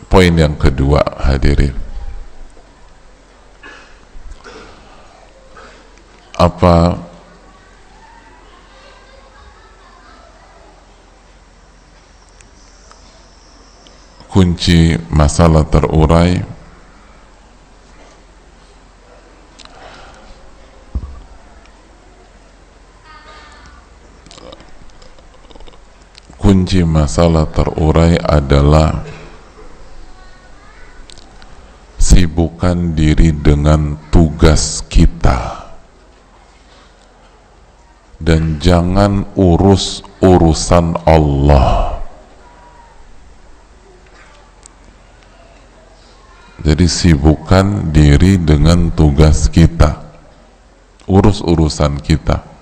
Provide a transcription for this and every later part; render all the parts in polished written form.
Poin yang kedua, hadirin, apa kunci masalah terurai? Kunci masalah terurai adalah sibukkan diri dengan tugas kita dan jangan urus urusan Allah. Jadi sibukkan diri dengan tugas kita, urus urusan kita.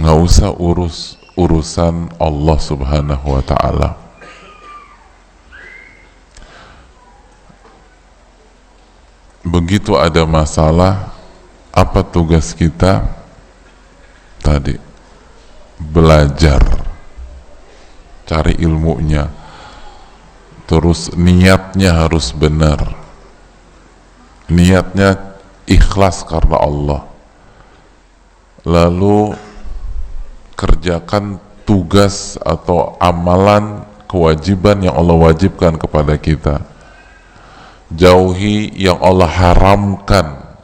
Nggak usah urus urusan Allah subhanahu wa ta'ala. Begitu ada masalah, apa tugas kita? Tadi belajar, cari ilmunya, terus niatnya harus benar, niatnya ikhlas karena Allah, lalu kerjakan tugas atau amalan kewajiban yang Allah wajibkan kepada kita, jauhi yang Allah haramkan,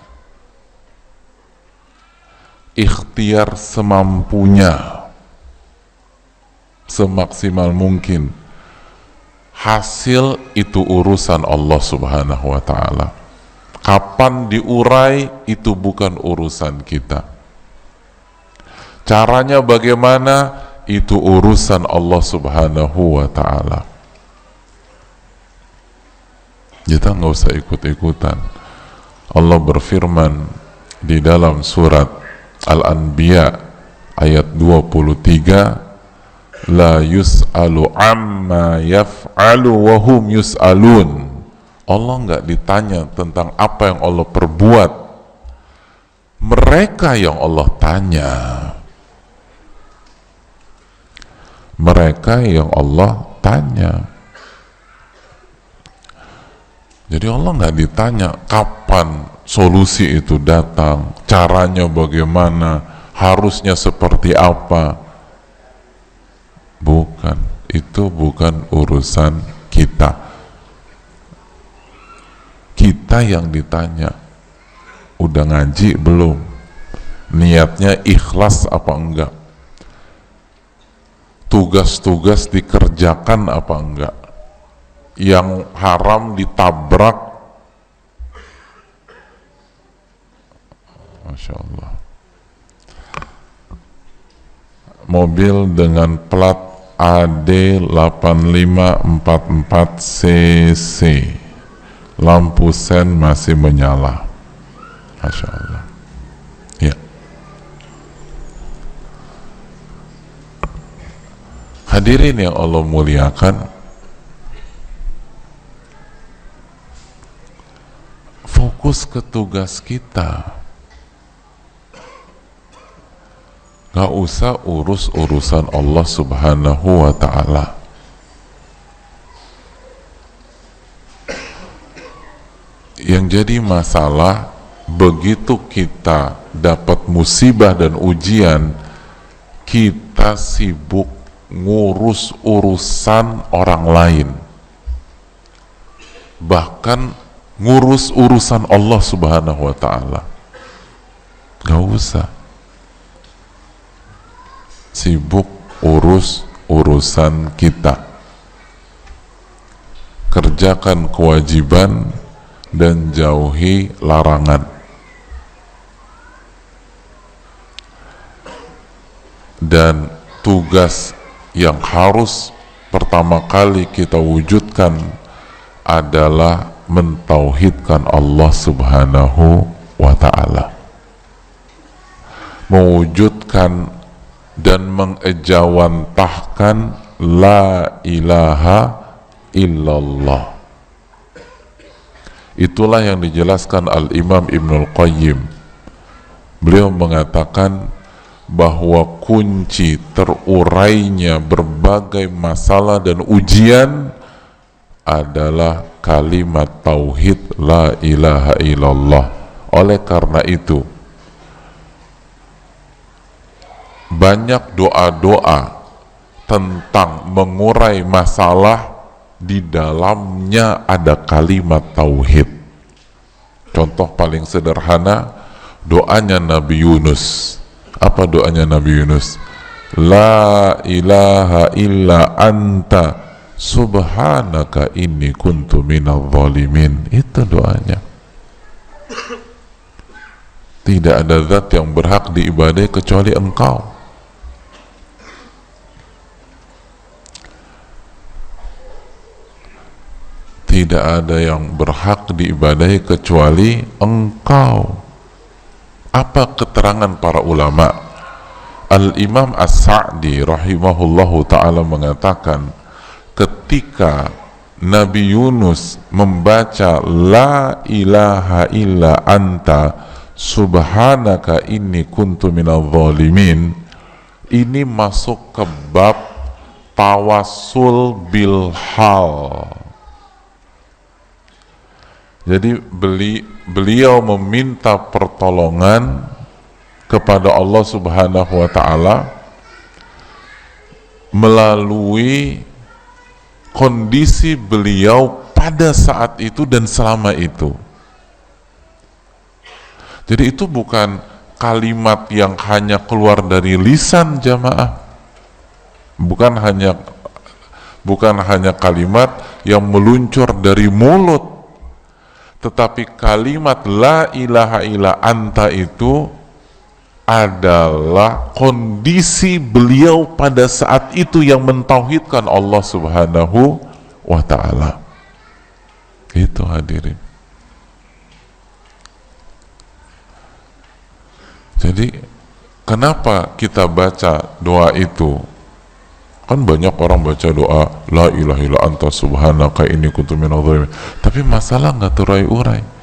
ikhtiar semampunya, semaksimal mungkin. Hasil itu urusan Allah subhanahu wa ta'ala. Kapan diurai itu bukan urusan kita. Caranya bagaimana itu urusan Allah subhanahu wa ta'ala. Kita nggak usah ikut-ikutan. Allah berfirman di dalam surat Al-Anbiya ayat 23, la yus'alu amma yaf'alu wa hum yus'alun. Allah nggak ditanya tentang apa yang Allah perbuat, mereka yang Allah tanya. Mereka yang Allah tanya. Jadi Allah nggak ditanya kapan solusi itu datang, caranya bagaimana, harusnya seperti apa. Bukan, itu bukan urusan kita. Kita yang ditanya, udah ngaji belum? Niatnya ikhlas apa enggak? Tugas-tugas dikerjakan apa enggak? Yang haram ditabrak. Masya Allah. Mobil dengan plat AD8544CC, lampu sen masih menyala. Masya Allah. Ya. Hadirin yang Allah muliakan, fokus ke tugas kita. Gak usah urus urusan Allah subhanahu wa ta'ala. Yang jadi masalah, begitu kita dapat musibah dan ujian, kita sibuk ngurus urusan orang lain, bahkan ngurus urusan Allah subhanahu wa ta'ala. Gak usah sibuk urus urusan kita. Kerjakan kewajiban dan jauhi larangan. Dan tugas yang harus pertama kali kita wujudkan adalah mentauhidkan Allah subhanahu wa ta'ala, mewujudkan dan mengejawantahkan la ilaha illallah. Itulah yang dijelaskan Al-Imam Ibnul Qayyim. Beliau mengatakan bahwa kunci terurainya berbagai masalah dan ujian adalah kalimat tauhid la ilaha illallah. Oleh karena itu banyak doa-doa tentang mengurai masalah, di dalamnya ada kalimat tauhid. Contoh paling sederhana, doanya Nabi Yunus. Apa doanya Nabi Yunus? La ilaha illa anta subhanaka inni kuntu minadh dhalimin. Itu doanya. Tidak ada zat yang berhak diibadahi kecuali Engkau. Tidak ada yang berhak diibadahi kecuali Engkau. Apa keterangan para ulama? Al-Imam As-Sa'di rahimahullahu ta'ala mengatakan, ketika Nabi Yunus membaca la ilaha illa anta subhanaka inni kuntu minadh dhalimin, ini masuk ke bab tawassul bil hal. Jadi beliau meminta pertolongan kepada Allah Subhanahu wa ta'ala melalui kondisi beliau pada saat itu dan selama itu. Jadi itu bukan kalimat yang hanya keluar dari lisan jamaah, bukan hanya kalimat yang meluncur dari mulut, tetapi kalimat la ilaha illa anta itu adalah kondisi beliau pada saat itu yang mentauhidkan Allah Subhanahu wa ta'ala. Itu hadirin. Jadi kenapa kita baca doa itu? Kan banyak orang baca doa la ilaha illa anta subhanaka inni kuntu minadh dhalimin, tapi masalah nggak terurai-urai.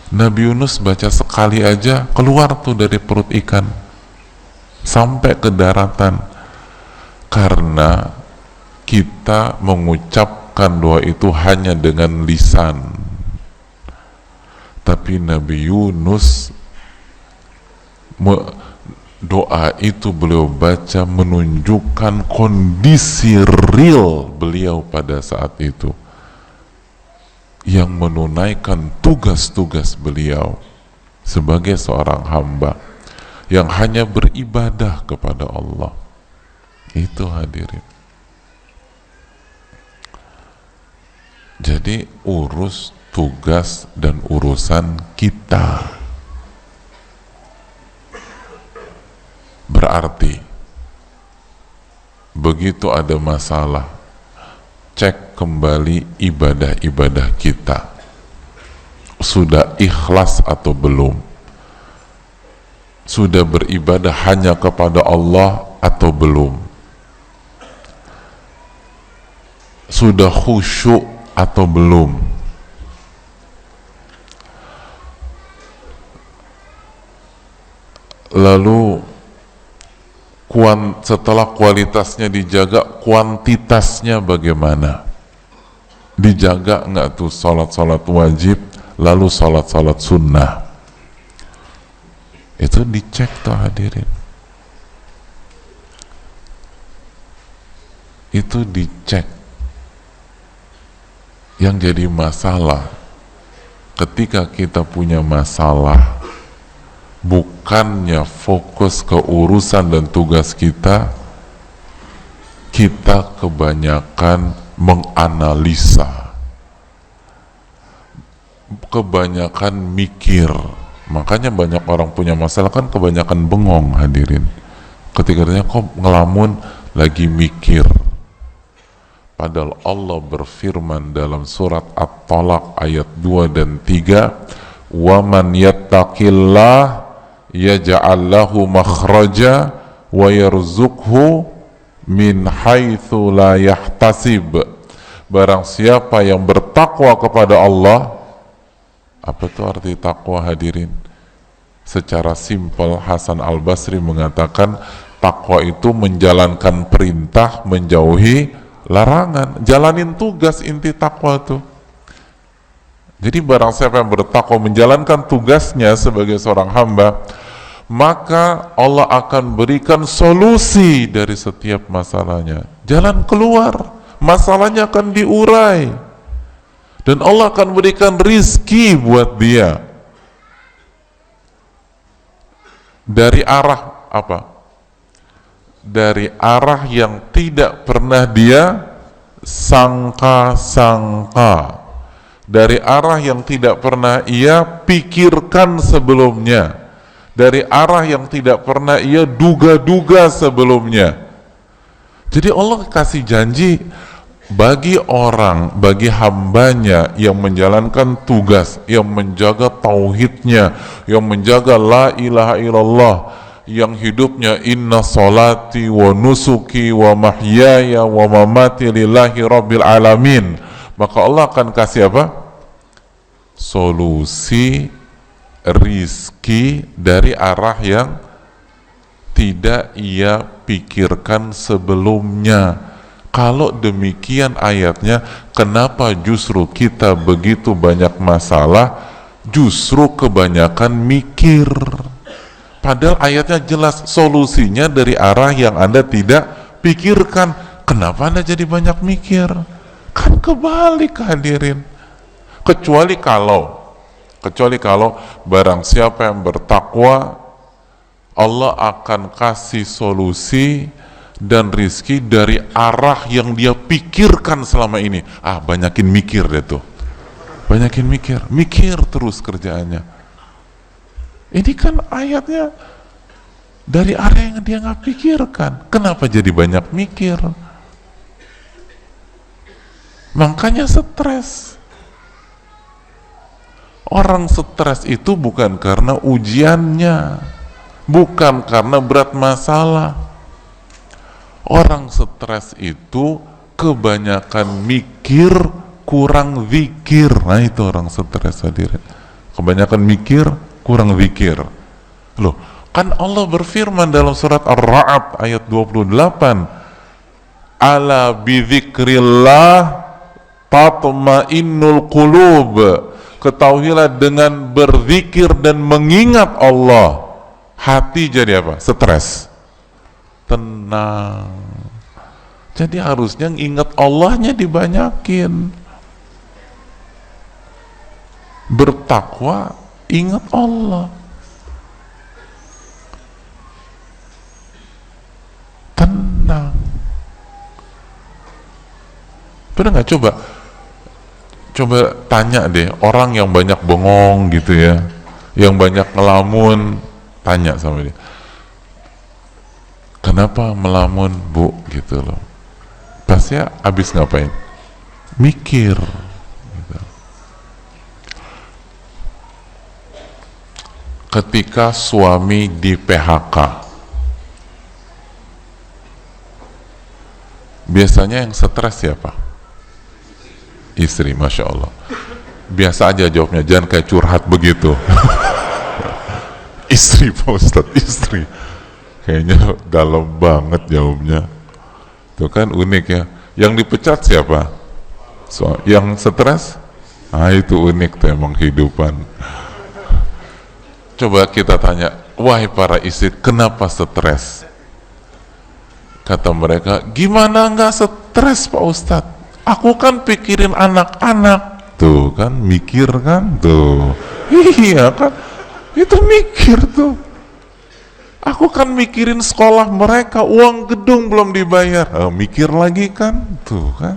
Nabi Yunus baca sekali aja keluar tuh dari perut ikan sampai ke daratan, karena kita mengucapkan doa itu hanya dengan lisan. Tapi Nabi Yunus doa itu beliau baca menunjukkan kondisi real beliau pada saat itu, yang menunaikan tugas-tugas beliau sebagai seorang hamba yang hanya beribadah kepada Allah. Itu hadirin. Jadi urus tugas dan urusan kita. Berarti begitu ada masalah, cek kembali ibadah-ibadah kita, sudah ikhlas atau belum, sudah beribadah hanya kepada Allah atau belum, sudah khusyuk atau belum. Lalu setelah kualitasnya dijaga, kuantitasnya bagaimana? Dijaga nggak tuh salat-salat wajib, lalu salat-salat sunnah? Itu dicek tuh hadirin. Itu dicek. Yang jadi masalah ketika kita punya masalah, bukannya fokus ke urusan dan tugas kita, kita kebanyakan menganalisa, kebanyakan mikir. Makanya banyak orang punya masalah kan kebanyakan bengong hadirin. Ketika ditanya kok ngelamun, lagi mikir. Padahal Allah berfirman dalam surat At-Talaq ayat 2 dan 3, "Wa man yattaqillah yaj'al lahu makhraja wa yarzuqhu min haitsu la yahtasib." Barang siapa yang bertakwa kepada Allah, apa itu arti takwa hadirin? Secara simpel Hasan Al-Basri mengatakan takwa itu menjalankan perintah, menjauhi larangan, jalanin tugas, inti takwa itu. Jadi barang siapa yang bertakwa menjalankan tugasnya sebagai seorang hamba, maka Allah akan berikan solusi dari setiap masalahnya, jalan keluar, masalahnya akan diurai, dan Allah akan berikan rizki buat dia dari arah apa? Dari arah yang tidak pernah dia sangka-sangka, dari arah yang tidak pernah ia pikirkan sebelumnya, dari arah yang tidak pernah ia duga-duga sebelumnya. Jadi Allah kasih janji bagi orang, bagi hambanya yang menjalankan tugas, yang menjaga tauhidnya, yang menjaga la ilaha illallah, yang hidupnya inna salati wa nusuki wa mahyaya wa mamati lillahi rabbil alamin, maka Allah akan kasih apa? Solusi rizki dari arah yang tidak ia pikirkan sebelumnya. Kalau demikian ayatnya, kenapa justru kita begitu banyak masalah, justru kebanyakan mikir? Padahal ayatnya jelas solusinya dari arah yang Anda tidak pikirkan. Kenapa Anda jadi banyak mikir? Kan kebalik, hadirin. Kecuali kalau barang siapa yang bertakwa, Allah akan kasih solusi dan rizki dari arah yang dia pikirkan selama ini. Banyakin mikir deh tuh, banyakin mikir terus kerjaannya. Ini kan ayatnya dari arah yang dia nggak pikirkan. Kenapa jadi banyak mikir? Makanya stres. Orang stres itu bukan karena ujiannya, bukan karena berat masalah. Orang stres itu kebanyakan mikir, kurang zikir. Nah itu orang stres, hadirin. Kebanyakan mikir, kurang zikir. Loh, kan Allah berfirman dalam surat Ar-Ra'd ayat 28, ala bidzikrillah tatma'innul qulub. Ketahuilah dengan berzikir dan mengingat Allah, hati jadi apa? Stres, tenang. Jadi harusnya ingat Allahnya dibanyakin. Bertakwa, ingat Allah. Tenang. Pernah nggak coba tanya deh orang yang banyak bengong gitu ya, yang banyak ngelamun, tanya sama dia, kenapa melamun bu, gitu loh. Pasti abis ngapain? Mikir gitu. Ketika suami di PHK, biasanya yang stres siapa? Istri, Masya Allah. Biasa aja jawabnya, jangan kayak curhat begitu. Istri Pak Ustadz, istri. Kayaknya dalam banget jawabnya. Itu kan unik ya. Yang dipecat siapa? Yang stres? Itu unik tuh emang kehidupan. Coba kita tanya, wahai para istri, kenapa stres? Kata mereka, gimana nggak stres Pak Ustadz? Aku kan pikirin anak-anak. Tuh kan, mikir kan, tuh. Iya kan, itu mikir tuh. Aku kan mikirin sekolah mereka, uang gedung belum dibayar. Mikir lagi kan, tuh kan.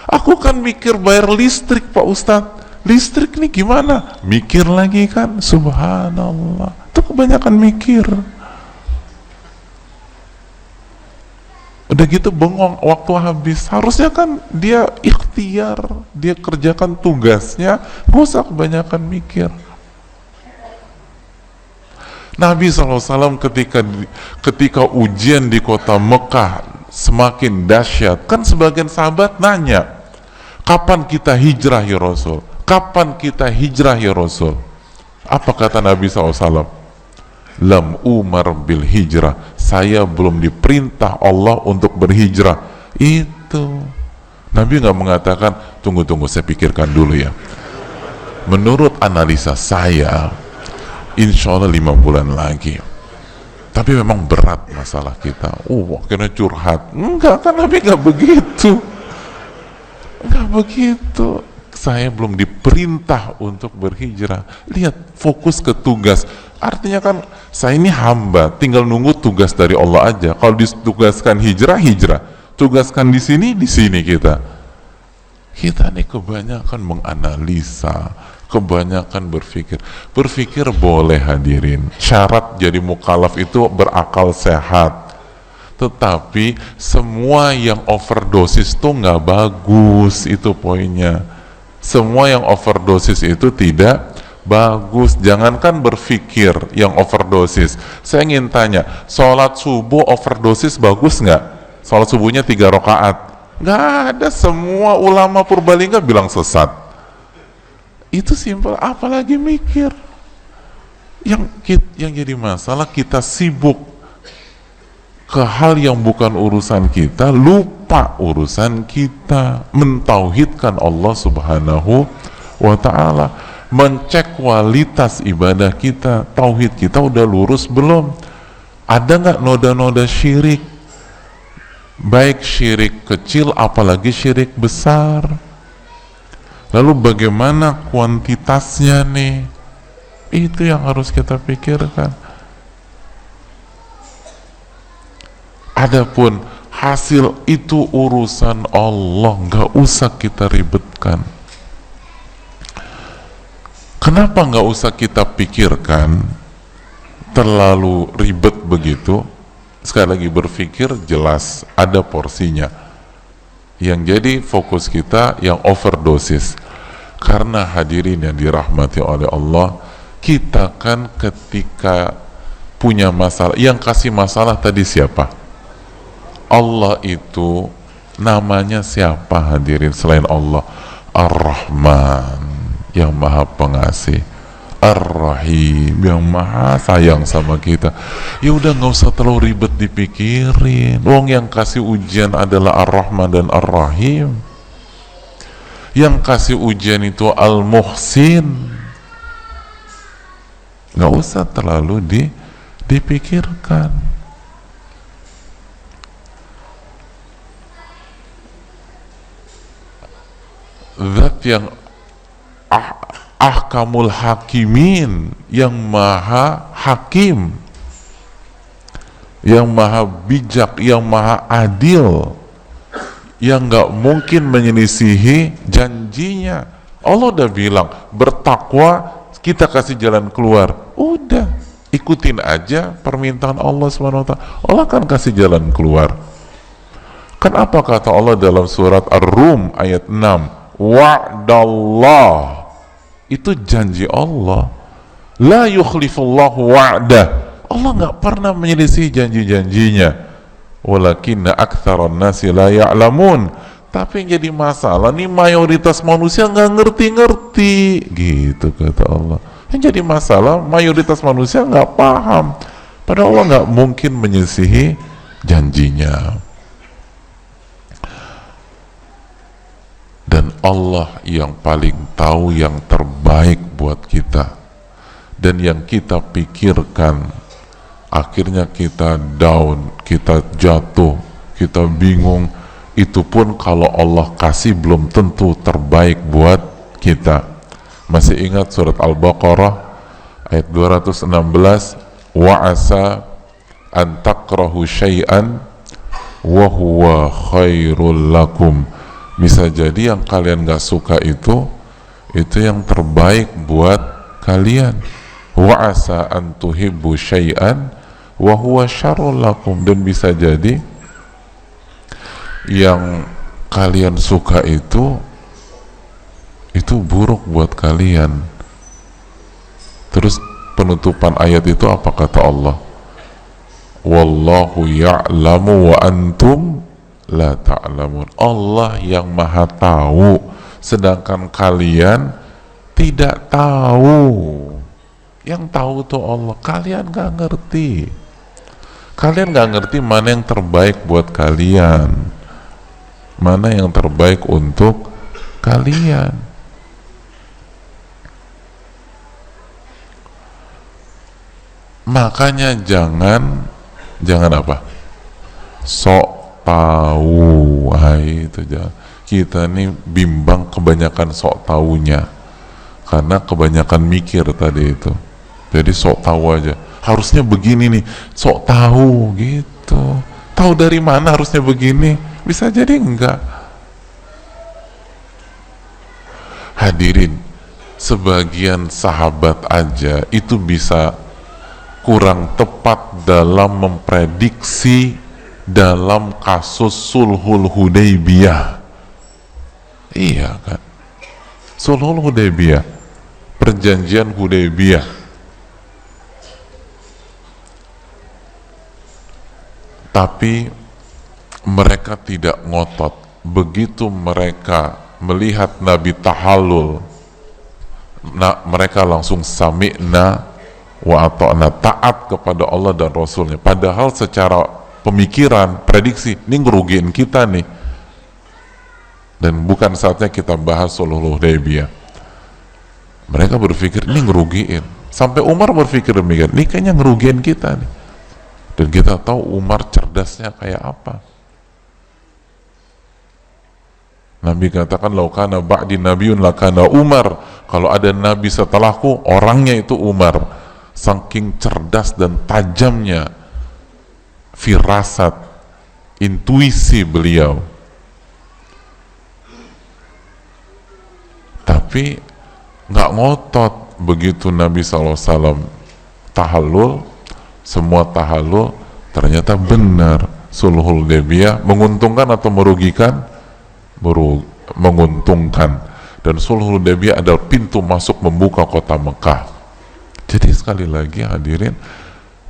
Aku kan mikir bayar listrik Pak Ustadz. Listrik nih gimana? Mikir lagi kan, subhanallah. Itu kebanyakan mikir. Udah gitu bengong, waktu habis. Harusnya kan dia ikhtiar, dia kerjakan tugasnya, gak usah kebanyakan mikir. Nabi SAW ketika ujian di kota Mekah semakin dahsyat, kan sebagian sahabat nanya, kapan kita hijrah ya Rasul? Kapan kita hijrah ya Rasul? Apa kata Nabi SAW? lam umar bil hijrah, saya belum diperintah Allah untuk berhijrah. Itu Nabi nggak mengatakan tunggu saya pikirkan dulu ya, menurut analisa saya insya Allah 5 bulan lagi. Tapi memang berat masalah kita. Akhirnya curhat. Enggak, kan Nabi nggak begitu. Nggak begitu. Saya belum diperintah untuk berhijrah. Lihat, fokus ke tugas. Artinya kan saya ini hamba, tinggal nunggu tugas dari Allah aja. Kalau ditugaskan hijrah, tugaskan di sini kita. Kita nih kebanyakan menganalisa, kebanyakan berpikir boleh hadirin, syarat jadi mukallaf itu berakal sehat, tetapi semua yang overdosis tuh nggak bagus, itu poinnya. Semua yang overdosis itu tidak bagus. Jangankan berpikir yang overdosis, saya ingin tanya, sholat subuh overdosis bagus nggak? Sholat subuhnya 3 rakaat, nggak ada, semua ulama Purbalingga bilang sesat. Itu simpel, apalagi mikir. Yang jadi masalah, kita sibuk ke hal yang bukan urusan kita, lupa urusan kita, mentauhidkan Allah Subhanahu wa ta'ala, mencek kualitas ibadah kita, tauhid kita udah lurus belum, ada nggak noda-noda syirik, baik syirik kecil apalagi syirik besar. Lalu bagaimana kuantitasnya nih? Itu yang harus kita pikirkan. Adapun hasil itu urusan Allah, nggak usah kita ribetkan. Kenapa nggak usah kita pikirkan terlalu ribet begitu? Sekali lagi, berpikir jelas ada porsinya. Yang jadi fokus kita yang overdosis. Karena hadirin yang dirahmati oleh Allah, kita kan ketika punya masalah, yang kasih masalah tadi siapa? Allah. Itu namanya siapa hadirin selain Allah? Ar-Rahman, yang maha pengasih, Ar-Rahim, yang maha sayang sama kita. Ya udah, nggak usah terlalu ribet dipikirin. Wong yang kasih ujian adalah Ar-Rahman dan Ar-Rahim. Yang kasih ujian itu Al-Muhsin. Nggak usah terlalu dipikirkan. Zat yang ahkamul hakimin, yang maha hakim, yang maha bijak, yang maha adil, yang nggak mungkin menyelisihi janjinya. Allah udah bilang bertakwa, kita kasih jalan keluar, udah ikutin aja permintaan Allah SWT. Allah kan kasih jalan keluar. Kan apa kata Allah dalam surat Ar-Rum ayat 6? Wa'dallah, itu janji Allah. La yukhlifullahu wa'dah, Allah nggak pernah menyelisih janji-janjinya. Walakinna aktsaran nasi la ya'lamun, tapi yang jadi masalah nih mayoritas manusia nggak ngerti-ngerti, gitu kata Allah. Yang jadi masalah mayoritas manusia nggak paham, padahal Allah nggak mungkin menyelisihi janjinya. Dan Allah yang paling tahu yang terbaik buat kita. Dan yang kita pikirkan, akhirnya kita down, kita jatuh, kita bingung. Itu pun kalau Allah kasih belum tentu terbaik buat kita. Masih ingat surat Al-Baqarah ayat 216, wa asa an takrahu syai'an wa huwa khairul lakum. Bisa jadi yang kalian gak suka itu yang terbaik buat kalian. Wa asa an tuhibbu syai'an wa huwa syarrul lakum. Dan bisa jadi yang kalian suka itu buruk buat kalian. Terus penutupan ayat itu apa kata Allah? Wallahu ya'lamu wa antum la ta'lamun. Allah yang maha tahu, sedangkan kalian tidak tahu. Yang tahu tuh Allah. Kalian gak ngerti. Kalian gak ngerti mana yang terbaik buat kalian, mana yang terbaik untuk kalian. Makanya jangan apa? Sok tahu. Itu jangan. Kita nih bimbang kebanyakan sok taunya, karena kebanyakan mikir tadi itu. Jadi sok tahu aja. Harusnya begini nih, sok tahu gitu. Tahu dari mana harusnya begini? Bisa jadi enggak. Hadirin, sebagian sahabat aja itu bisa kurang tepat dalam memprediksi dalam kasus Sulhul Hudaybiyah. Iya kan? Sulhul Hudaybiyah, perjanjian Hudaybiyah. Tapi mereka tidak ngotot. Begitu mereka melihat Nabi tahallul, mereka langsung sami'na wa ata'na, taat kepada Allah dan Rasulnya. Padahal secara pemikiran, prediksi, ini ngerugiin kita nih, dan bukan saatnya kita bahas Sulhul Hudaybiyah. Mereka berpikir ini ngerugiin. Sampai Umar berpikir demikian, ini kayaknya ngerugiin kita nih. Dan kita tahu Umar cerdasnya kayak apa. Nabi katakan, laukana ba'di nabiyun lakana Umar. Kalau ada nabi setelahku, orangnya itu Umar. Saking cerdas dan tajamnya firasat, intuisi beliau. Tapi nggak ngotot. Begitu Nabi SAW tahallul, semua tahallul, ternyata benar Sulhul Hudaybiyah. Menguntungkan atau merugikan? Menguntungkan. Dan Sulhul Hudaybiyah adalah pintu masuk membuka kota Mekah. Jadi sekali lagi hadirin,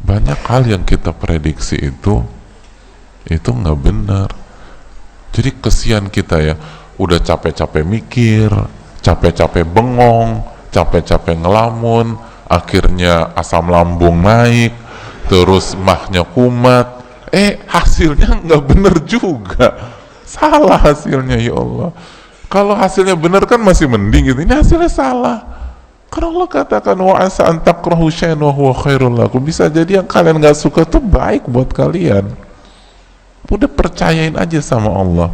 banyak hal yang kita prediksi itu nggak benar. Jadi kesian kita ya, udah capek-capek mikir, capek-capek bengong, capek-capek ngelamun, akhirnya asam lambung naik, terus mahnya kumat, hasilnya nggak bener juga, salah hasilnya. Ya Allah, kalau hasilnya bener kan masih mending gitu, ini hasilnya salah. Karena Allah katakan wa asa an takrahu syai'an wa huwa khairul lakum, bisa jadi yang kalian nggak suka itu baik buat kalian. Udah percayain aja sama Allah.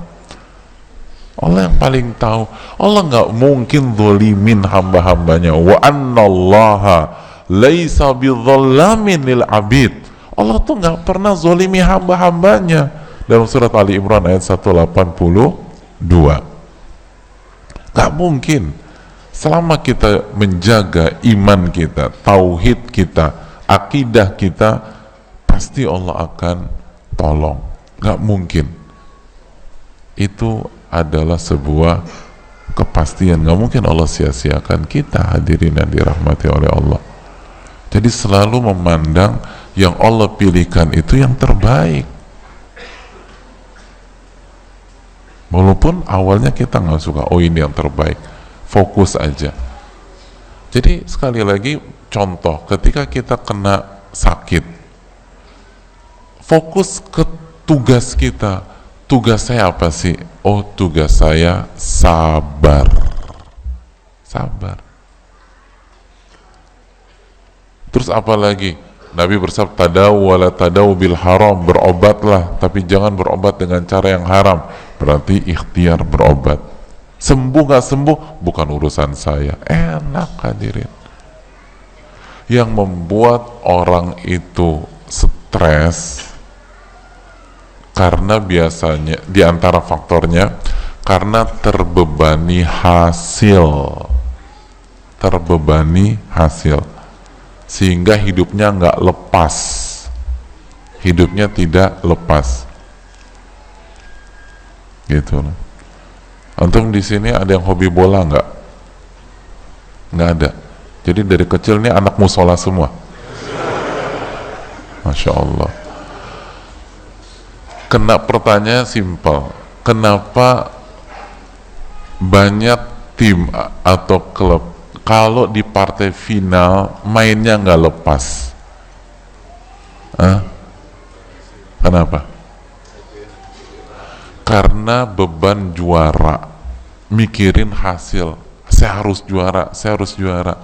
Allah yang paling tahu. Allah nggak mungkin zalimin hamba-hambanya. Wa annallaha laisa bidzallamin lil abid. Allah tuh nggak pernah zalimi hamba-hambanya. Dalam surat Ali Imran ayat 182. Nggak mungkin. Selama kita menjaga iman kita, tauhid kita, akidah kita, pasti Allah akan tolong. Nggak mungkin. Itu adalah sebuah kepastian. Nggak mungkin Allah sia-siakan kita, hadirin yang dirahmati oleh Allah. Jadi selalu memandang yang Allah pilihkan itu yang terbaik, walaupun awalnya kita nggak suka. Oh, ini yang terbaik, fokus aja. Jadi sekali lagi contoh, ketika kita kena sakit, fokus ke tugas kita. Tugas saya apa sih? Oh, tugas saya sabar. Sabar. Terus apa lagi? Nabi bersabda, tadaw wala tadaw bil haram, berobatlah, tapi jangan berobat dengan cara yang haram. Berarti ikhtiar berobat. Sembuh gak sembuh, bukan urusan saya. Enak hadirin. Yang membuat orang itu stres, karena biasanya diantara faktornya karena terbebani hasil, sehingga hidupnya nggak lepas, hidupnya tidak lepas, gitu. Antum di sini ada yang hobi bola nggak? Nggak ada. Jadi dari kecil nih anak musola semua. Masya Allah. Kena pertanyaan simpel, kenapa banyak tim atau klub kalau di partai final mainnya nggak lepas? Kenapa? Karena beban juara, mikirin hasil, saya harus juara, saya harus juara.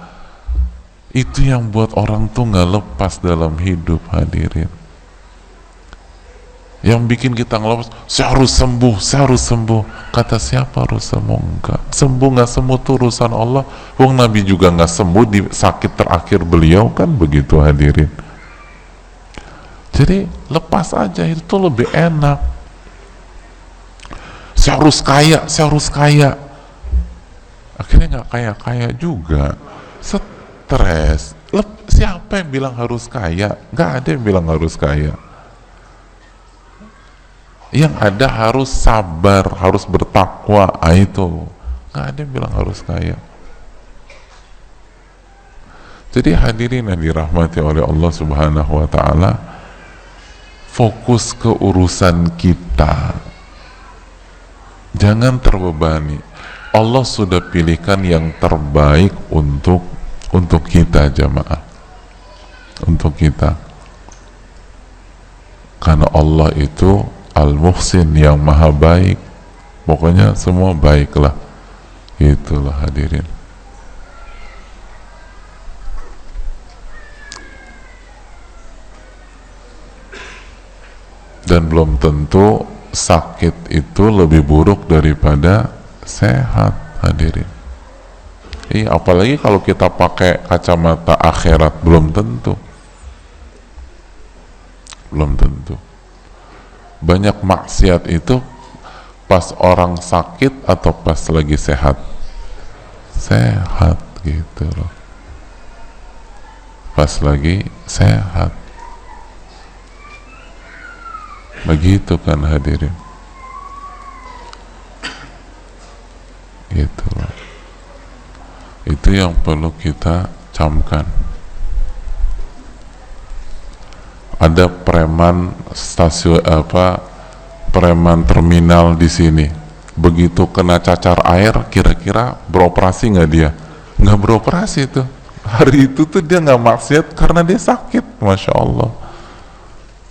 Itu yang buat orang tuh nggak lepas dalam hidup, hadirin. Yang bikin kita ngelepas, saya harus sembuh, saya harus sembuh. Kata siapa harus sembuh? Enggak. Sembuh nggak sembuh itu urusan Allah. Wong Nabi juga nggak sembuh di sakit terakhir beliau, kan begitu, hadirin. Jadi lepas aja, itu lebih enak. Saya harus kaya, saya harus kaya. Akhirnya nggak kaya-kaya juga. Stres. Siapa yang bilang harus kaya? Nggak ada yang bilang harus kaya. Yang ada harus sabar, harus bertakwa, itu nggak ada yang bilang harus kaya. Jadi hadirin yang dirahmati oleh Allah Subhanahu wa ta'ala, fokus ke urusan kita, jangan terbebani. Allah sudah pilihkan yang terbaik untuk kita, jamaah, untuk kita, karena Allah itu Al-Muhsin, yang maha baik. Pokoknya semua baiklah. Itulah, hadirin. Dan belum tentu sakit itu lebih buruk daripada sehat, hadirin. Apalagi kalau kita pakai kacamata akhirat, belum tentu. Belum tentu. Banyak maksiat itu pas orang sakit atau pas lagi sehat? Sehat, gitu loh. Pas lagi sehat. Begitu kan, hadirin. Gitu loh. Itu yang perlu kita camkan. Ada preman stasiun preman terminal di sini, begitu kena cacar air, kira-kira beroperasi nggak dia? Nggak beroperasi tuh. Hari itu tuh dia nggak maksiat karena dia sakit, masya Allah.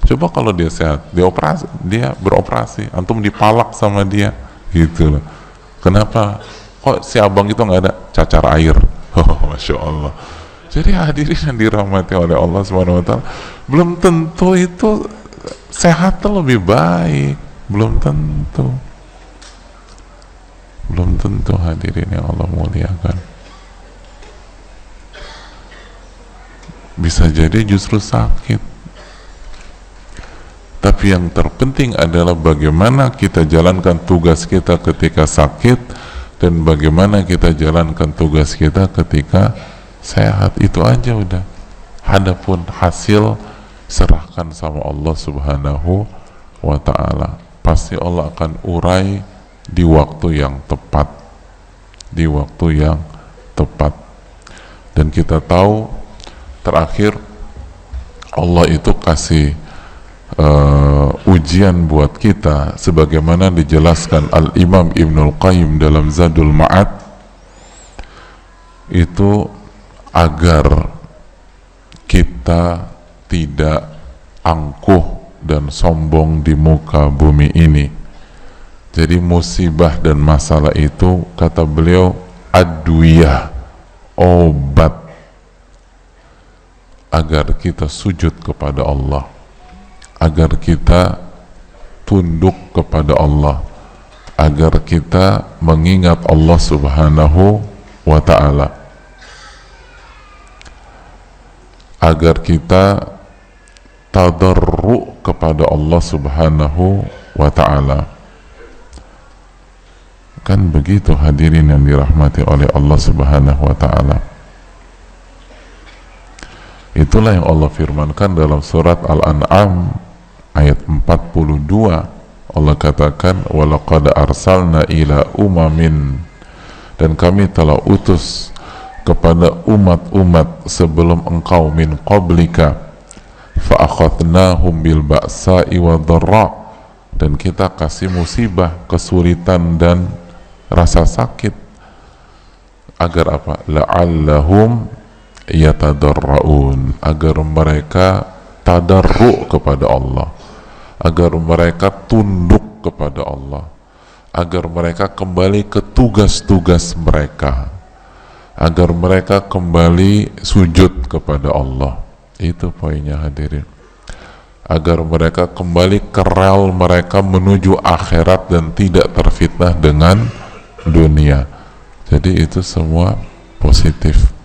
Coba kalau dia sehat, dia beroperasi, antum dipalak sama dia, gitu loh. Kenapa? Kok si abang itu nggak ada cacar air? Oh, masya Allah. Jadi hadirin yang dirahmati oleh Allah Subhanahu wa ta'ala, belum tentu itu sehat lebih baik, belum tentu. Belum tentu, hadirin yang Allah muliakan. Bisa jadi justru sakit. Tapi yang terpenting adalah bagaimana kita jalankan tugas kita ketika sakit, dan bagaimana kita jalankan tugas kita ketika sehat. Itu aja udah. Adapun hasil serahkan sama Allah Subhanahu wa ta'ala. Pasti Allah akan urai di waktu yang tepat, di waktu yang tepat. Dan kita tahu terakhir Allah itu kasih ujian buat kita, sebagaimana dijelaskan Al-Imam Ibnul Qayyim dalam Zadul Ma'ad, itu agar kita tidak angkuh dan sombong di muka bumi ini. Jadi musibah dan masalah itu, kata beliau, adwiyah, obat, agar kita sujud kepada Allah, agar kita tunduk kepada Allah, agar kita mengingat Allah Subhanahu wa ta'ala, agar kita tadarru kepada Allah Subhanahu wa ta'ala. Kan begitu, hadirin yang dirahmati oleh Allah Subhanahu wa ta'ala. Itulah yang Allah firmankan dalam surat Al-An'am ayat 42. Allah katakan, walaqad arsalna ila umamin, dan kami telah utus kepada umat-umat sebelum engkau, min qablika, fa akhadnahum bil ba'sa'i wadh-dharra, dan kita kasih musibah, kesulitan dan rasa sakit. agar apa? La'allahum yatadarraun, agar mereka tadarru kepada Allah, agar mereka tunduk kepada Allah, agar mereka kembali ke tugas-tugas mereka, agar mereka kembali sujud kepada Allah. Itu poinnya hadirin, agar mereka kembali ke rel mereka menuju akhirat dan tidak terfitnah dengan dunia. Jadi itu semua positif.